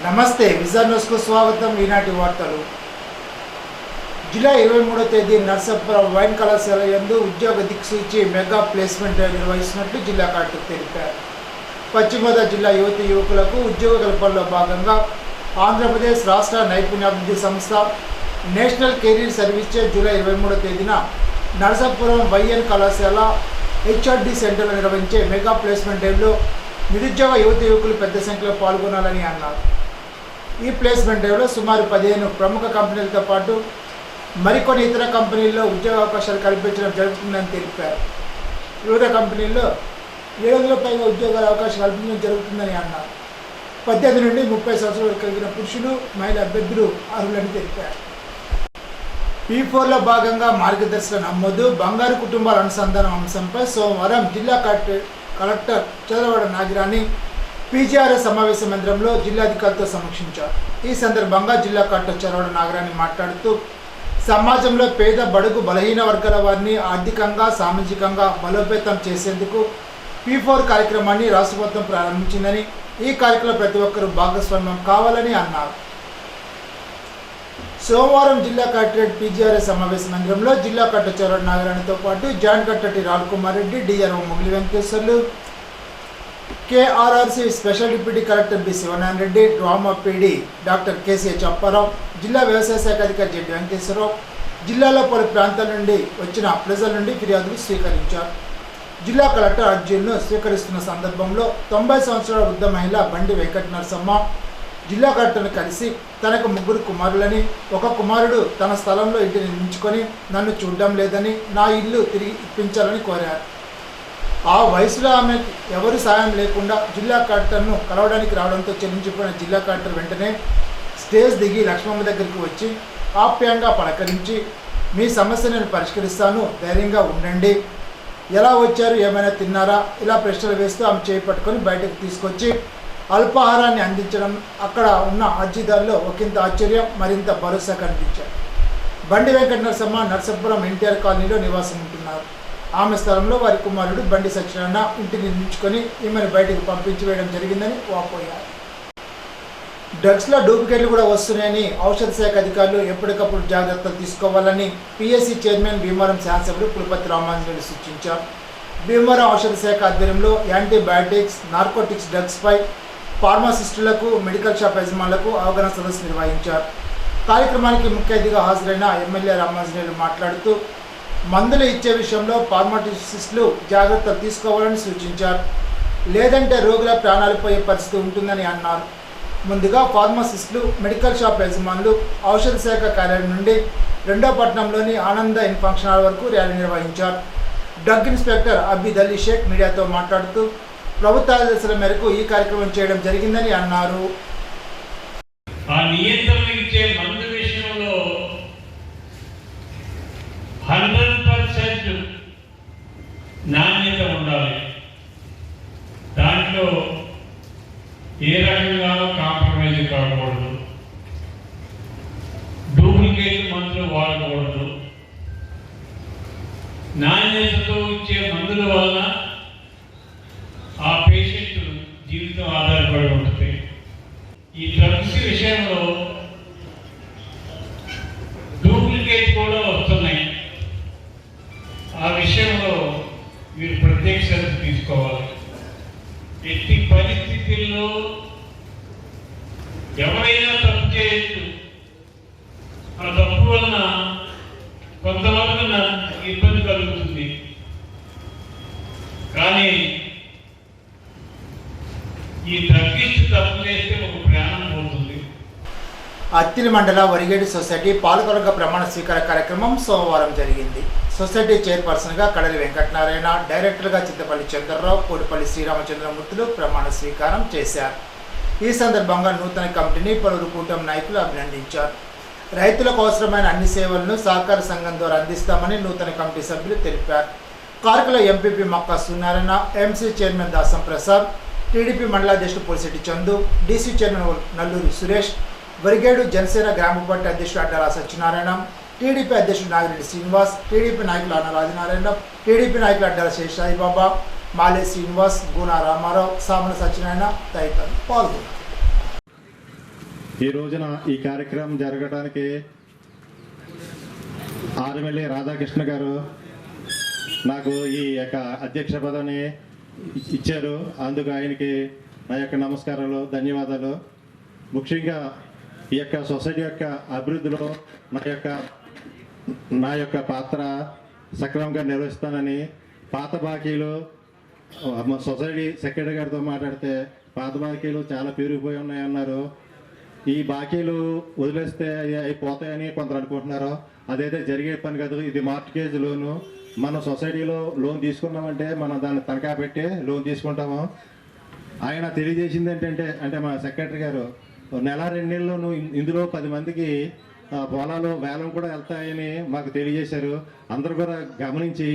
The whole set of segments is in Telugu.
నమస్తే విజన్ న్యూస్ కు స్వాగతం. ఈనాటి వార్తలు. జూలై 23వ తేదీ నర్సాపురం వైన్ కళాశాల యందు ఉద్యోగ దిక్సూచి మెగా ప్లేస్మెంట్ నిర్వహిస్తున్నట్లు జిల్లా కలెక్టర్ తెలిపారు. పశ్చిమ గోదావరి జిల్లా యువతి యువకులకు ఉద్యోగ కల్పనలో భాగంగా ఆంధ్రప్రదేశ్ రాష్ట్ర నైపుణ్యాభివృద్ధి సంస్థ నేషనల్ కెరీర్ సర్వీస్ జూలై 23వ తేదీన నర్సాపురం వైఎన్ కళాశాల హెచ్ఆర్డి సెంటర్లో నిర్వహించే మెగా ప్లేస్మెంట్ డ్రైవ్లో నిరుద్యోగ యువతి యువకులు పెద్ద సంఖ్యలో పాల్గొనాలని అన్నారు. ఈ ప్లేస్మెంట్ డ్రైవ్లో సుమారు 15 ప్రముఖ కంపెనీలతో పాటు మరికొన్ని ఇతర కంపెనీల్లో ఉద్యోగ అవకాశాలు కల్పించడం జరుగుతుందని తెలిపారు. వివిధ కంపెనీల్లో 700 పైగా ఉద్యోగాల అవకాశాలు కల్పించడం జరుగుతుందని అన్నారు. 18 నుండి 30 సంవత్సరాలు కలిగిన పురుషులు మహిళా అభ్యర్థులు అర్హులని తెలిపారు. P4లో భాగంగా మార్గదర్శక నమోదు బంగారు కుటుంబాల అనుసంధానం అంశంపై సోమవారం జిల్లా కలెక్టర్ చంద్రవాడ నాగిరాని PGRS సమావేశ మందిరంలో జిల్లాధికారులతో సమీక్షించారు. ఈ సందర్భంగా జిల్లా కలెక్టర్ చంద్రవాడ నాగిరాని మాట్లాడుతూ సమాజంలో పేద బడుగు బలహీన వర్గాల వారిని ఆర్థికంగా సామాజికంగా బలోపేతం చేసేందుకు P4 కార్యక్రమాన్ని రాష్ట్ర ప్రభుత్వం ప్రారంభించిందని, ఈ కార్యక్రమంలో ప్రతి ఒక్కరూ భాగస్వామ్యం కావాలని అన్నారు. సోమవారం జిల్లా కలెక్టరేట్ PGRS సమావేశ మందిరంలో జిల్లా కలెక్టర్ చంద్రవాడ నాగిరానితో పాటు joint collector T Ralkumar Reddy, DRO Mugili Venkateswarlu, KRRC special deputy collector B Sivanarayana Reddy, డ్రామా PD డాక్టర్ KCH అప్పారావు, జిల్లా వ్యవసాయ శాఖ అధికారి జె వెంకటేశ్వరరావు జిల్లాలో పలు ప్రాంతాల నుండి వచ్చిన ప్రజల నుండి ఫిర్యాదులు స్వీకరించారు. జిల్లా కలెక్టర్ అర్జీలను స్వీకరిస్తున్న సందర్భంలో 90 సంవత్సరాల వృద్ధ మహిళ బండి వెంకట నరసమ్మ జిల్లా కలెక్టర్ను కలిసి తనకు 3 కుమారులని, ఒక కుమారుడు తన స్థలంలో ఇంటిని నిర్మించుకొని నన్ను చూడడం లేదని, నా ఇల్లు తిరిగి ఇప్పించాలని కోరారు. ఆ వయసులో ఆమెకు ఎవరు సాయం లేకుండా జిల్లా కలెక్టర్ను కలవడానికి రావడంతో చెల్లించిపోయిన జిల్లా కలెక్టర్ వెంటనే స్టేజ్ దిగి లక్ష్మమ్మ దగ్గరికి వచ్చి ఆప్యాయంగా పలకరించి, మీ సమస్య నేను పరిష్కరిస్తాను, ధైర్యంగా ఉండండి, ఎలా వచ్చారు, ఏమైనా తిన్నారా, ఇలా ప్రశ్నలు వేస్తూ ఆమె చేయి పట్టుకొని బయటకు తీసుకొచ్చి అల్పాహారాన్ని అందించడం అక్కడ ఉన్న అర్జీదారులో ఒకంత ఆశ్చర్యం, మరింత భరోసా కనిపించారు. బండి వెంకట నరసమ్మ నర్సాపురం NTR కాలనీలో నివాసం ఉంటున్నారు. ఆమె స్థలంలో వారి కుమారుడు బండి సత్యనారాయణ ఇంటిని నిర్మించుకొని ఈమెను బయటకు పంపించి వేయడం జరిగిందని వాపోయారు. డ్రగ్స్లో డూప్లికేట్లు కూడా వస్తున్నాయని ఔషధ శాఖ అధికారులు ఎప్పటికప్పుడు జాగ్రత్తలు తీసుకోవాలని PSC చైర్మన్ భీమవరం శాసనసభ్యుడు పులపతి రామాంజనేయులు సూచించారు. భీమవరం ఔషధ శాఖ ఆధ్వర్యంలో యాంటీబయాటిక్స్, నార్కోటిక్స్ డ్రగ్స్పై ఫార్మాసిస్టులకు, మెడికల్ షాప్ యజమానులకు అవగాహన సదస్సు నిర్వహించారు. కార్యక్రమానికి ముఖ్య అతిథిగా హాజరైన ఎమ్మెల్యే రామాంజనేయులు మాట్లాడుతూ మందులు ఇచ్చే విషయంలో ఫార్మాసిస్టులు జాగ్రత్తలు తీసుకోవాలని సూచించారు. లేదంటే రోగుల ప్రాణాలు పోయే పరిస్థితి ఉంటుందని అన్నారు. ముందుగా ఫార్మాసిస్టులు, మెడికల్ షాప్ యజమానులు ఔషధ శాఖ కార్యాలయం నుండి 2వ పట్టణంలోని ఆనంద ఇన్ ఫంక్షన్ హాల్ వరకు ర్యాలీ నిర్వహించారు. డ్రగ్ ఇన్స్పెక్టర్ అబీద్ అలీ షేక్ మీడియాతో మాట్లాడుతూ ప్రభుత్వ ఆదేశాల మేరకు ఈ కార్యక్రమం చేయడం జరిగిందని అన్నారు. ఆ నియంత్రణ ఇచ్చే మందు విషయంలో 100% నాణ్యత ఉండాలి. దాంట్లో ఏ రకంగా కాంప్రమైజ్ కాకూడదు, డూప్లికేట్ మందులు వాడకూడదు. నాణ్యతతో ఇచ్చే మందుల వలన ఆ పేషెంట్ జీవితం ఆధారపడి ఉంటుంది. ఈ డ్రగ్స్ విషయంలో డూప్లికేట్ కూడా వస్తున్నాయి. ఆ విషయంలో మీరు ప్రత్యేక శ్రద్ధ తీసుకోవాలి. ఎట్టి పరిస్థితుల్లో ఎవరైనా తప్పు చేయొచ్చు. ఆ తప్పు వలన కొంతవరకు ఇబ్బంది కలుగుతుంది. కానీ ఈ డ్రగ్గిస్ట్ తప్పు చేస్తే ఒక ప్రాణం పోతుంది. అత్తిలి మండల వరిగేడు సొసైటీ పాలకవర్గ ప్రమాణ స్వీకార కార్యక్రమం సోమవారం జరిగింది. సొసైటీ చైర్పర్సన్గా కడలి వెంకటనారాయణ, డైరెక్టర్గా చింతపల్లి చంద్రరావు, కోటిపల్లి శ్రీరామచంద్రమూర్తులు ప్రమాణ స్వీకారం చేశారు. ఈ సందర్భంగా నూతన కమిటీని పలువురు కూటమి నాయకులు అభినందించారు. రైతులకు అవసరమైన అన్ని సేవలను సహకార సంఘం ద్వారా అందిస్తామని నూతన కమిటీ సభ్యులు తెలిపారు. కార్యక్రమంలో MPP Makka Suryanarayana, MC chairman Dasam Prasad, TDP మండలాధ్యక్షుడు పోలిశెట్టి చందు, DC చైర్మన్ నల్లూరి సురేష్, వరిగేడు జనసేన గ్రామ పార్టీ అధ్యక్షుడు అడ్డాల సత్యనారాయణ, TDP అధ్యక్షుడు నాగిరెడ్డి శ్రీనివాస్, TDP నాయకులు అన్న రాజనారాయణ, TDP నాయకులు అడ్డాల శేషాయిబాబా, మాలే శ్రీనివాస్, గూనా రామారావు, సామన సత్యనారాయణ తదితరులు పాల్గొన్నారు. ఈ రోజున ఈ కార్యక్రమం జరగడానికి ఆరుమెల్లి రాధాకృష్ణ గారు నాకు ఈ యొక్క అధ్యక్ష పదవిని ఇచ్చారు. అందుకు ఆయనకి నా యొక్క నమస్కారాలు, ధన్యవాదాలు. ముఖ్యంగా ఈ యొక్క సొసైటీ యొక్క అభివృద్ధిలో నా యొక్క పాత్ర సక్రమంగా నిర్వహిస్తానని, పాత బాకీలు మా సొసైటీ సెక్రటరీ గారితో మాట్లాడితే పాత బాకీలు చాలా పెరిగిపోయి ఉన్నాయన్నారు. ఈ బాకీలు వదిలేస్తే అయిపోతాయని కొందరు అనుకుంటున్నారు. అదైతే జరిగే పని కాదు. ఇది మార్ట్గేజ్ లోను. మన సొసైటీలో లోన్ తీసుకున్నామంటే మనం దాన్ని తనఖా పెట్టి లోన్ తీసుకుంటాము. ఆయన తెలియజేసింది ఏంటంటే, అంటే మా సెక్రటరీ గారు నెల 2 నెలల్లోనూ ఇందులో 10 మందికి పొలాలు వేలం కూడా వెళ్తాయని మాకు తెలియజేశారు. అందరూ కూడా గమనించి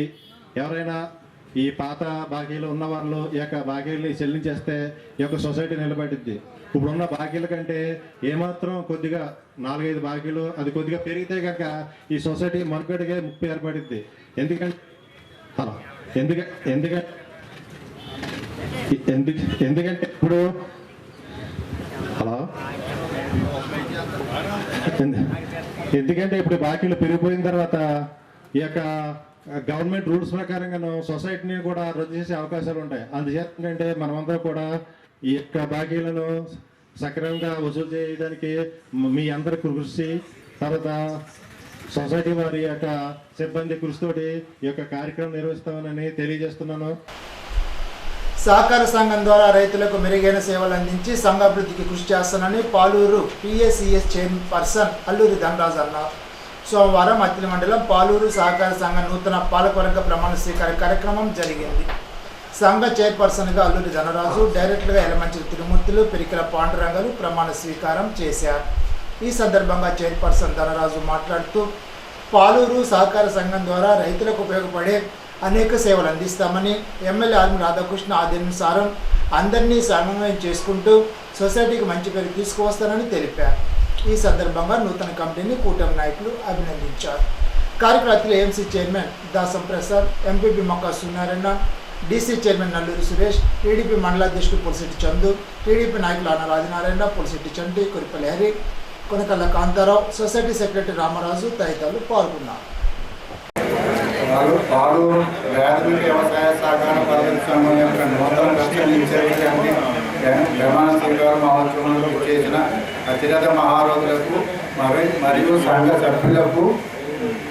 ఎవరైనా ఈ పాత బాకీలు ఉన్న వాళ్ళు ఈ యొక్క బాకీలని చెల్లించేస్తే ఈ యొక్క సొసైటీ నిలబడిద్ది. ఇప్పుడున్న బాకీల కంటే ఏమాత్రం కొద్దిగా 4-5 బాకీలు అది కొద్దిగా పెరిగితే కనుక ఈ సొసైటీ మనుగడగా ముప్పు ఏర్పడిద్ది. ఎందుకంటే ఇప్పుడు ఎందుకంటే ఇప్పుడు బాకీలు పెరిగిపోయిన తర్వాత ఈ యొక్క గవర్నమెంట్ రూల్స్ ప్రకారంగాను సొసైటీని కూడా రద్దు చేసే అవకాశాలు ఉంటాయి. అందుచేత ఏంటంటే మనమందరం కూడా ఈ యొక్క బాకీలను సక్రమంగా వసూలు చేయడానికి మీ అందరి కృషి, తర్వాత సొసైటీ వారి యొక్క సిబ్బంది కృషితోటి ఈ యొక్క కార్యక్రమం నిర్వహిస్తామని తెలియజేస్తున్నాను. సహకార సంఘం ద్వారా రైతులకు మెరుగైన సేవలు అందించి సంఘాభివృద్ధికి కృషి చేస్తానని పాలూరు PACS చైర్పర్సన్ అల్లూరి ధనరాజు అన్నారు. సోమవారం అత్తిలి మండలం పాలూరు సహకార సంఘం నూతన పాలకవర్గ ప్రమాణ స్వీకార కార్యక్రమం జరిగింది. సంఘ చైర్పర్సన్గా అల్లూరి ధనరాజు, డైరెక్టర్గా ఎలమంచిలి తిరుమూర్తులు, పెరికల పాండురంగాలు ప్రమాణ స్వీకారం చేశారు. ఈ సందర్భంగా చైర్పర్సన్ ధనరాజు మాట్లాడుతూ పాలూరు సహకార సంఘం ద్వారా రైతులకు ఉపయోగపడే అనేక సేవలు అందిస్తామని, ఎమ్మెల్యే ఆర్మి రాధాకృష్ణ ఆదేశానుసారం అందరినీ సమన్వయం చేసుకుంటూ సొసైటీకి మంచి పేరు తీసుకువస్తానని తెలిపారు. ఈ సందర్భంగా నూతన కమిటీని కూటమి నాయకులు అభినందించారు. కార్యక్రమంలో AMC chairman Dasam Prasad, MPP Mokka Suryanarayana, DC chairman Nalluri Suresh, TDP మండలాధ్యక్షుడు పులిశెట్టి చందు, TDP నాయకులు అన్న రాజనారాయణ, పులిశెట్టి చంటి, కురిపల్లి హరి, కొనకల్ల కాంతారావు, సొసైటీ సెక్రటరీ రామరాజు తదితరులు పాల్గొన్నారు. పాలూరు ప్రాథమిక వ్యవసాయ సహకార పద్ధతి సంఘం యొక్క నూతన కష్టాన్ని ప్రమాణ స్వీకార మహోత్సవంలో చేసిన అతిరథ మహారథులకు మరియు సంఘ సభ్యులకు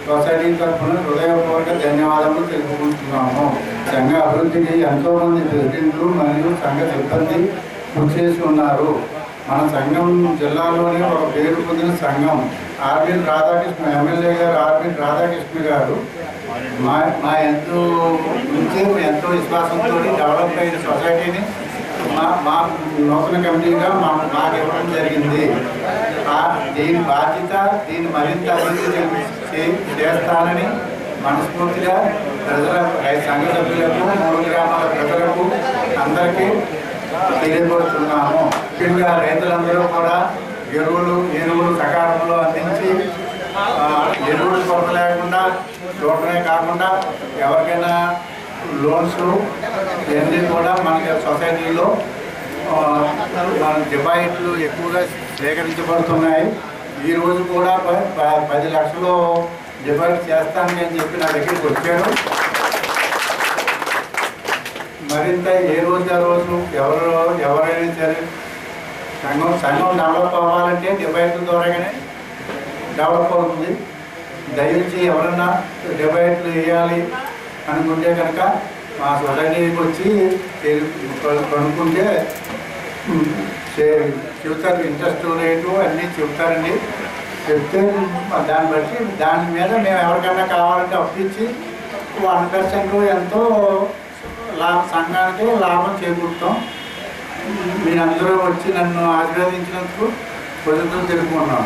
సొసైటీ తరఫున హృదయపూర్వక ధన్యవాదాలు తెలుపుకుంటున్నాము. సంఘ అభివృద్ధికి ఎంతోమంది ప్రెసిడెంట్లు మరియు సంఘ సిబ్బంది కృషి చేసి ఉన్నారు. మన సంఘం జిల్లాలోనే ఒక పేరు పొందిన సంఘం. ఆర్బి రాధాకృష్ణ ఎమ్మెల్యే గారు రాధాకృష్ణ గారు మా ఎంతో విశ్వాసంతో డెవలప్ అయిన సొసైటీని మా నూతన కమిటీగా మాకు ఇవ్వడం జరిగింది. దీని బాధ్యత దీన్ని మరింత అభివృద్ధి చేస్తానని మనస్ఫూర్తిగా ప్రజల సంఘ సభ్యులకు, 3 గ్రామాల ప్రజలకు అందరికీ తెలియపరుస్తున్నాము. ముఖ్యంగా రైతులందరూ కూడా ఎరువులు సకాలంలో అందించి ఎరువులు కొరత లేకుండా చూడటమే కాకుండా ఎవరికైనా లోన్స్ ఇవన్నీ కూడా మనకి సొసైటీలో మన డిపాజిట్లు ఎక్కువగా సేకరించబడుతున్నాయి. ఈరోజు కూడా 10 లక్షలు డిపాజిట్ చేస్తానని అని చెప్పి నా దగ్గరికి వచ్చారు. మరింత ఏ రోజు ఆ రోజు ఎవరైనా సరే సంఘం డెవలప్ అవ్వాలంటే డిపాజిట్ల ద్వారాగానే డెవలప్ అవుతుంది. దయచేసి ఎవరన్నా డిపాజిట్లు వేయాలి అనుకుంటే కనుక మా సొసైటీకి వచ్చి కొనుక్కుంటే చెబుతారు, ఇంట్రెస్ట్ రేటు అన్నీ చెబుతారండి. చెప్తే దాని మీద మేము ఎవరికైనా కావాలంటే అప్పించి 1% ఎంతో సంఘానికి లాభం చేకూరుతాం. మీరందరూ వచ్చి నన్ను ఆశీర్వదించినందుకు కృతజ్ఞతలు తెలుపుకున్నాం.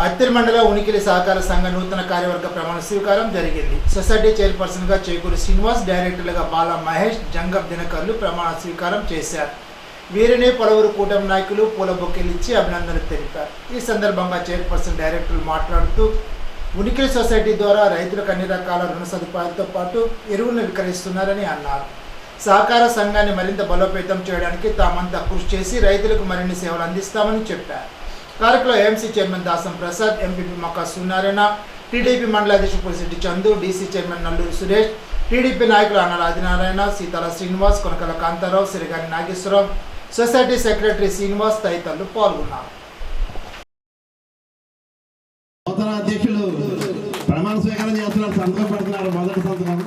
అత్తిలి మండల ఉనికిలి సహకార సంఘ నూతన కార్యవర్గ ప్రమాణ స్వీకారం జరిగింది. సొసైటీ చైర్పర్సన్గా చేకూరి శ్రీనివాస్, డైరెక్టర్లుగా బాలా మహేష్, జంగం దినకర్లు ప్రమాణ స్వీకారం చేశారు. వీరిని పలువురు కూటమి నాయకులు పూల బొకేలు ఇచ్చి అభినందనలు తెలిపారు. ఈ సందర్భంగా చైర్పర్సన్ డైరెక్టర్లు మాట్లాడుతూ ఉనికిలి సొసైటీ ద్వారా రైతులకు అన్ని రకాల రుణ సదుపాయాలతో పాటు ఎరువులను విక్రయిస్తున్నారని అన్నారు. సహకార సంఘాన్ని మరింత బలోపేతం చేయడానికి తామంతా కృషి చేసి రైతులకు మరిన్ని సేవలు అందిస్తామని చెప్పారు. కార్యక్రమంలో AMC chairman Dasam Prasad, MPP Makka Suryanarayana, TDP మండల అధ్యక్షుడు Pulishetty Chandu, DC chairman Nallur Suresh, TDP నాయకులు అన్నల ఆదినారాయణ, సీతాల శ్రీనివాస్, కొనకల కాంతారావు, సిరిగాని నాగేశ్వరరావు, సొసైటీ సెక్రటరీ శ్రీనివాస్ తదితరులు పాల్గొన్నారు. నూతన అధ్యక్షులు ప్రమాణ స్వీకారం చేస్తున్నారు, సంతకం పెడుతున్నారు. మొదటి సంతకం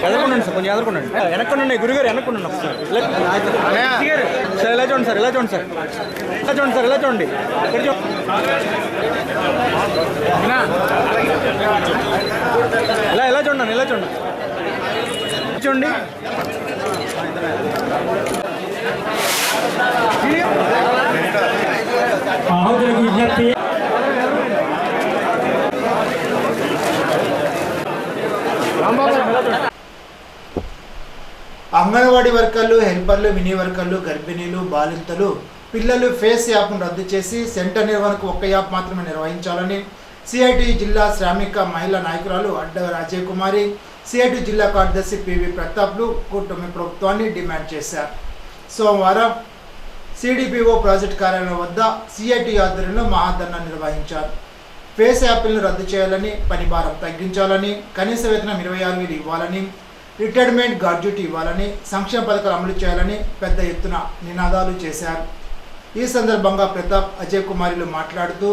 ఎదుర్కొండండి సార్, కొంచెం ఎదుర్కొండండి, వెనక్కొండండి గురుగారు, వెనక్కొండండి సార్. ఇలా చూడండి సార్, ఇలా చూడండి సార్, ఇలా చూడండి సార్, ఇలా చూడండి, ఇలా చూడండి, ఇలా చూడండి చూడండి. అంగన్వాడీ వర్కర్లు, హెల్పర్లు, మినీ వర్కర్లు, గర్భిణీలు, బాలింతలు, పిల్లలు ఫేస్ యాప్ను రద్దు చేసి సెంటర్ నిర్వహణకు ఒక్క యాప్ మాత్రమే నిర్వహించాలని సిఐటి జిల్లా శ్రామిక మహిళా నాయకురాలు అడ్డవర్ అజయ్ కుమారి, సిఐటి జిల్లా కార్యదర్శి పివి ప్రతాప్లు కూటమి ప్రభుత్వాన్ని డిమాండ్ చేశారు. సోమవారం సిడిపిఓ ప్రాజెక్టు కార్యాలయం వద్ద సిఐటి ఆధ్వర్యంలో మహాధర్నా నిర్వహించారు. ఫేస్ యాప్లను రద్దు చేయాలని, పని భారం తగ్గించాలని, కనీస వేతనం 26,000 ఇవ్వాలని, రిటైర్మెంట్ గ్రాడ్యుయేట్ ఇవ్వాలని, సంక్షేమ పథకాలు అమలు చేయాలని పెద్ద ఎత్తున నినాదాలు చేశారు. ఈ సందర్భంగా ప్రతాప్, అజయ్ కుమారిలు మాట్లాడుతూ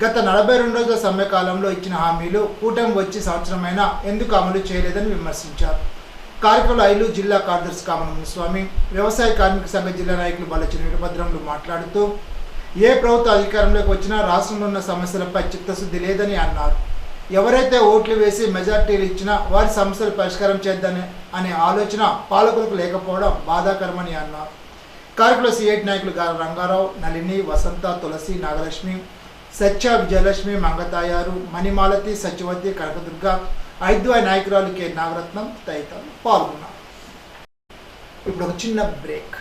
గత 42 రోజుల సమ్మె కాలంలో ఇచ్చిన హామీలు కూటమి వచ్చి సంవత్సరమైనా ఎందుకు అమలు చేయలేదని విమర్శించారు. కార్యక్రమంలో ఐలు జిల్లా కార్యదర్శి కామన స్వామి, వ్యవసాయ కార్మిక సంఘ జిల్లా నాయకులు బల్లచిన వీరభద్రములు మాట్లాడుతూ ఏ ప్రభుత్వ అధికారంలోకి వచ్చినా రాష్ట్రంలో ఉన్న సమస్యలపై చిత్తశుద్ధి లేదని అన్నారు. ఎవరైతే ఓట్లు వేసి మెజార్టీలు ఇచ్చినా వారి సమస్యలు పరిష్కారం చేద్దని అనే ఆలోచన పాలకులకు లేకపోవడం బాధాకరమని అన్నారు. కార్యక్రమంలో సిఐటి నాయకులు గార రంగారావు, నళిని, వసంత, తులసి, నాగలక్ష్మి, సత్య, విజయలక్ష్మి, మంగతాయారు, మణిమాలతి, సత్యవతి, కనకదుర్గ, ఐద్వాయి నాయకురాలు కె నాగరత్నం తదితరులు పాల్గొన్నారు. ఇప్పుడు ఒక చిన్న బ్రేక్.